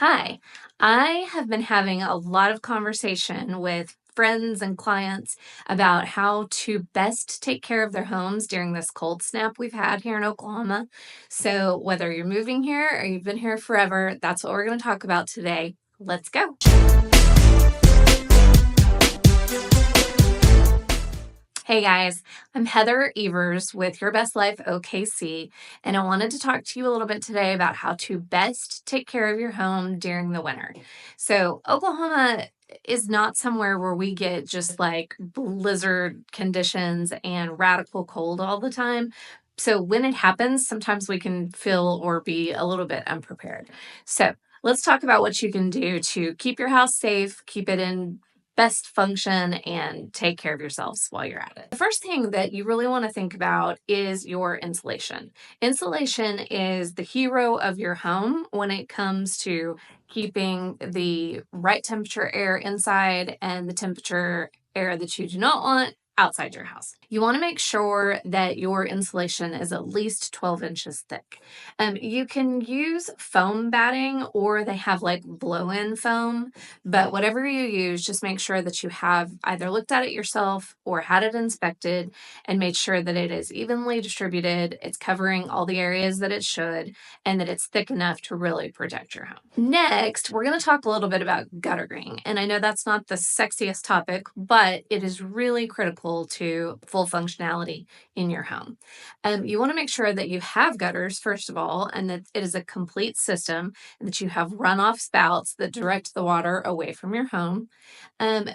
Hi, I have been having a lot of conversation with friends and clients about how to best take care of their homes during this cold snap we've had here in Oklahoma. So, whether you're moving here or you've been here forever, that's what we're going to talk about today. Let's go. Hey guys, I'm Heather Evers with Your Best Life OKC, and I wanted to talk to you a little bit today about how to best take care of your home during the winter. So, Oklahoma is not somewhere where we get just like blizzard conditions and radical cold all the time. So, when it happens, sometimes we can feel or be a little bit unprepared. So, let's talk about what you can do to keep your house safe, keep it in best function, and take care of yourselves while you're at it. The first thing that you really want to think about is your insulation. Insulation is the hero of your home when it comes to keeping the right temperature air inside and the temperature air that you do not want outside your house. You want to make sure that your insulation is at least 12 inches thick. You can use foam batting, or they have like blow-in foam, but whatever you use, just make sure that you have either looked at it yourself or had it inspected and made sure that it is evenly distributed, it's covering all the areas that it should, and that it's thick enough to really protect your home. Next, we're going to talk a little bit about guttering. And I know that's not the sexiest topic, but it is really critical to full functionality in your home. You want to make sure that you have gutters, first of all, and that it is a complete system, and that you have runoff spouts that direct the water away from your home.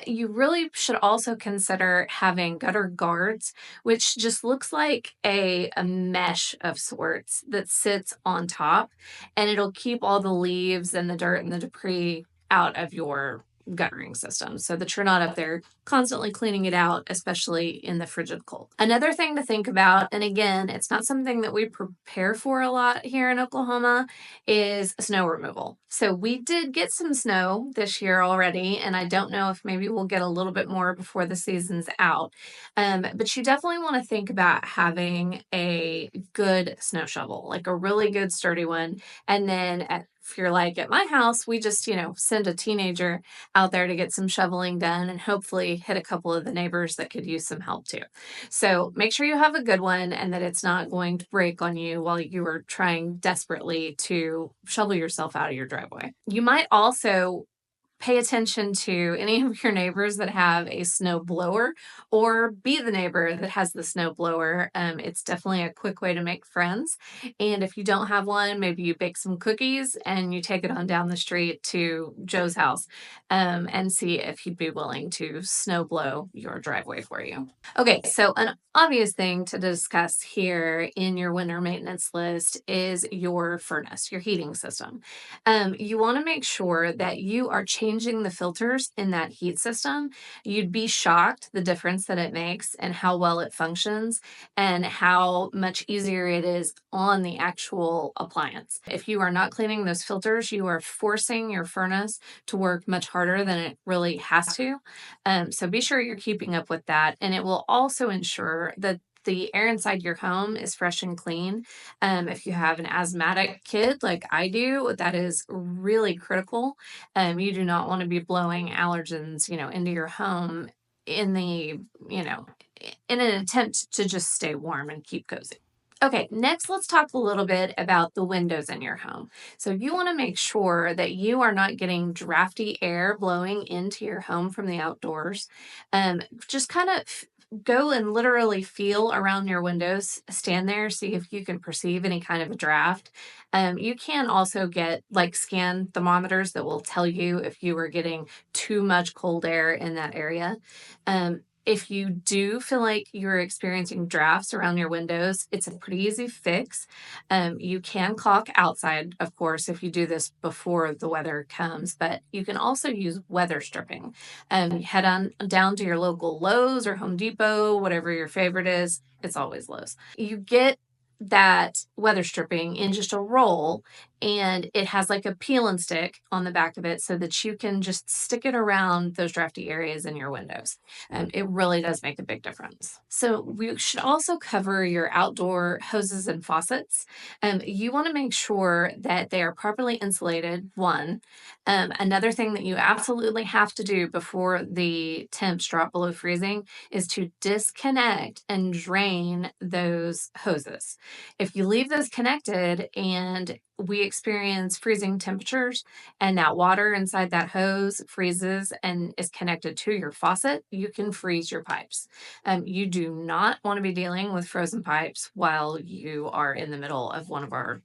You really should also consider having gutter guards, which just looks like a mesh of sorts that sits on top, and it'll keep all the leaves and the dirt and the debris out of your guttering system so that you're not up there constantly cleaning it out, especially in the frigid cold. Another thing to think about, and again, it's not something that we prepare for a lot here in Oklahoma, is snow removal. So we did get some snow this year already, and I don't know if maybe we'll get a little bit more before the season's out. But you definitely want to think about having a good snow shovel, like a really good sturdy one. And then if you're like at my house, we just, send a teenager out there to get some shoveling done and hopefully hit a couple of the neighbors that could use some help too. So make sure you have a good one and that it's not going to break on you while you are trying desperately to shovel yourself out of your driveway. You might also pay attention to any of your neighbors that have a snow blower, or be the neighbor that has the snow blower. It's definitely a quick way to make friends. And if you don't have one, maybe you bake some cookies and you take it on down the street to Joe's house, and see if he'd be willing to snow blow your driveway for you. Okay, so an obvious thing to discuss here in your winter maintenance list is your furnace, your heating system. You want to make sure that you are changing the filters in that heat system. You'd be shocked the difference that it makes and how well it functions and how much easier it is on the actual appliance. If you are not cleaning those filters, you are forcing your furnace to work much harder than it really has to. So be sure you're keeping up with that. And it will also ensure that the air inside your home is fresh and clean. If you have an asthmatic kid like I do, that is really critical. You do not want to be blowing allergens, into your home in the, you know, in an attempt to just stay warm and keep cozy. Okay, next let's talk a little bit about the windows in your home. So you want to make sure that you are not getting drafty air blowing into your home from the outdoors. Just kind of go and literally feel around your windows, stand there, see if you can perceive any kind of a draft. You can also get like scan thermometers that will tell you if you are getting too much cold air in that area. If you do feel like you're experiencing drafts around your windows, it's a pretty easy fix. You can caulk outside, of course, if you do this before the weather comes, but you can also use weather stripping. Head on down to your local Lowe's or Home Depot, whatever your favorite is. It's always Lowe's. You get that weather stripping in just a roll, and it has like a peel and stick on the back of it so that you can just stick it around those drafty areas in your windows. It really does make a big difference. So we should also cover your outdoor hoses and faucets. You want to make sure that they are properly insulated, one. Another thing that you absolutely have to do before the temps drop below freezing is to disconnect and drain those hoses. If you leave those connected and we experience freezing temperatures and that water inside that hose freezes and is connected to your faucet, you can freeze your pipes. You do not want to be dealing with frozen pipes while you are in the middle of one of our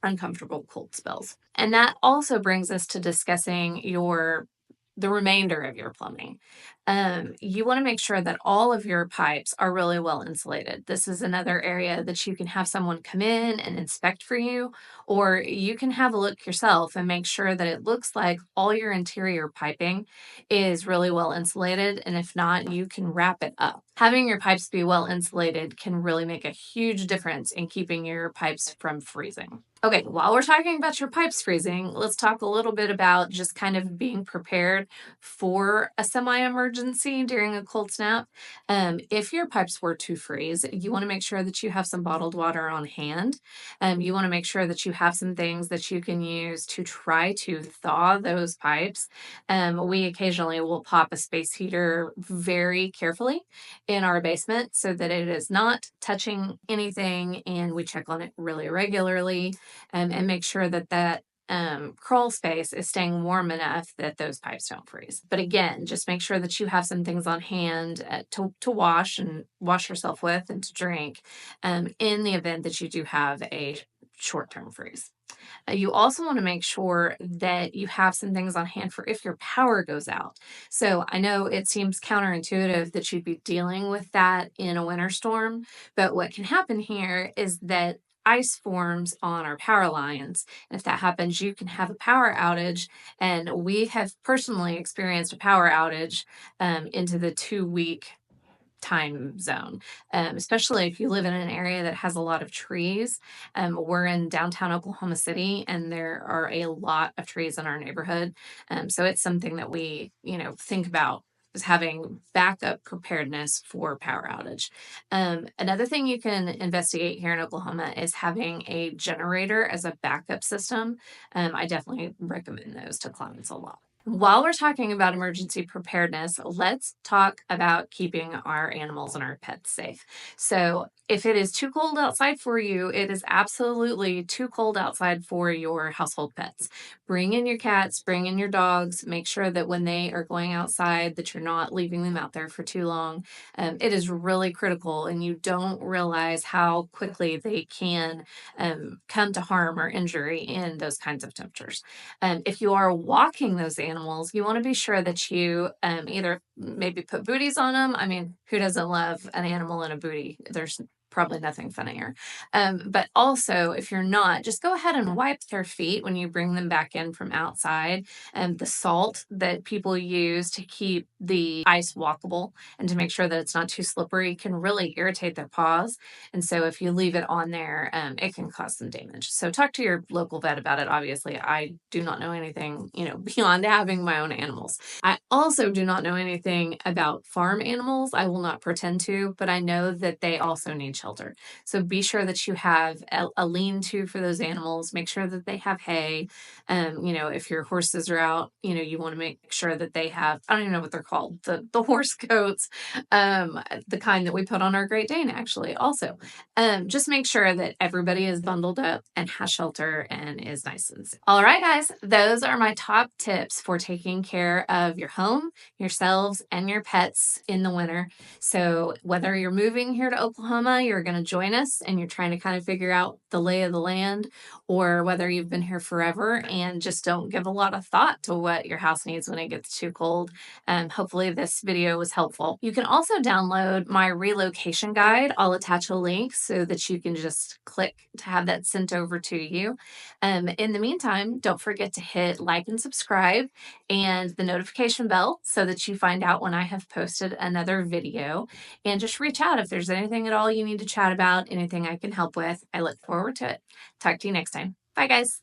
uncomfortable cold spells. And that also brings us to discussing the remainder of your plumbing. You want to make sure that all of your pipes are really well insulated. This is another area that you can have someone come in and inspect for you, or you can have a look yourself and make sure that it looks like all your interior piping is really well insulated. And if not, you can wrap it up. Having your pipes be well insulated can really make a huge difference in keeping your pipes from freezing. Okay, while we're talking about your pipes freezing, let's talk a little bit about just kind of being prepared for a semi-emergency during a cold snap. If your pipes were to freeze, you want to make sure that you have some bottled water on hand. You want to make sure that you have some things that you can use to try to thaw those pipes. We occasionally will pop a space heater very carefully in our basement so that it is not touching anything, and we check on it really regularly and make sure that crawl space is staying warm enough that those pipes don't freeze. But again, just make sure that you have some things on hand to wash and wash yourself with and to drink in the event that you do have a short-term freeze. You also want to make sure that you have some things on hand for if your power goes out. So I know it seems counterintuitive that you'd be dealing with that in a winter storm, but what can happen here is that ice forms on our power lines. And if that happens, you can have a power outage. And we have personally experienced a power outage into the 2 week time zone, especially if you live in an area that has a lot of trees. We're in downtown Oklahoma City, and there are a lot of trees in our neighborhood. So it's something that we, think about is having backup preparedness for power outage. Another thing you can investigate here in Oklahoma is having a generator as a backup system. I definitely recommend those to clients a lot. While we're talking about emergency preparedness, let's talk about keeping our animals and our pets safe. So, if it is too cold outside for you, it is absolutely too cold outside for your household pets. Bring in your cats, bring in your dogs, make sure that when they are going outside that you're not leaving them out there for too long. It is really critical, and you don't realize how quickly they can come to harm or injury in those kinds of temperatures. If you are walking those animals, you want to be sure that you either maybe put booties on them. I mean, who doesn't love an animal in a booty? There's probably nothing funnier. But also, if you're not, just go ahead and wipe their feet when you bring them back in from outside. The salt that people use to keep the ice walkable and to make sure that it's not too slippery can really irritate their paws. And so if you leave it on there, it can cause some damage. So talk to your local vet about it. Obviously, I do not know anything, beyond having my own animals. I also do not know anything about farm animals. I will not pretend to, but I know that they also need shelter. So be sure that you have a lean-to for those animals. Make sure that they have hay. If your horses are out, you want to make sure that they have, I don't even know what they're called, the horse coats, the kind that we put on our Great Dane, actually, also. Just make sure that everybody is bundled up and has shelter and is nice and safe. All right, guys, those are my top tips for taking care of your home, yourselves, and your pets in the winter. So whether you're moving here to Oklahoma, you're going to join us and you're trying to kind of figure out the lay of the land, or whether you've been here forever and just don't give a lot of thought to what your house needs when it gets too cold. Hopefully this video was helpful. You can also download my relocation guide. I'll attach a link so that you can just click to have that sent over to you. In the meantime, don't forget to hit like and subscribe and the notification bell so that you find out when I have posted another video. And just reach out if there's anything at all you need to chat about, anything I can help with. I look forward to it. Talk to you next time. Bye, guys.